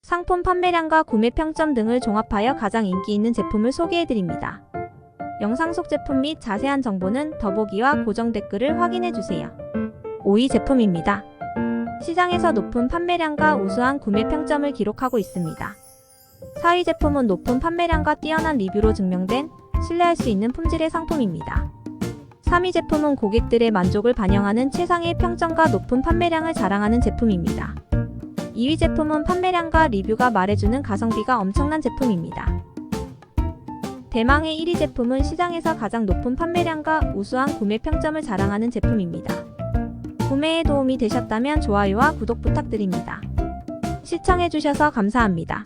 상품 판매량과 구매 평점 등을 종합하여 가장 인기 있는 제품을 소개해드립니다. 영상 속 제품 및 자세한 정보는 더보기와 고정 댓글을 확인해주세요. 5위 제품입니다. 시장에서 높은 판매량과 우수한 구매 평점을 기록하고 있습니다. 4위 제품은 높은 판매량과 뛰어난 리뷰로 증명된 신뢰할 수 있는 품질의 상품입니다. 3위 제품은 고객들의 만족을 반영하는 최상의 평점과 높은 판매량을 자랑하는 제품입니다. 2위 제품은 판매량과 리뷰가 말해주는 가성비가 엄청난 제품입니다. 대망의 1위 제품은 시장에서 가장 높은 판매량과 우수한 구매 평점을 자랑하는 제품입니다. 구매에 도움이 되셨다면 좋아요와 구독 부탁드립니다. 시청해주셔서 감사합니다.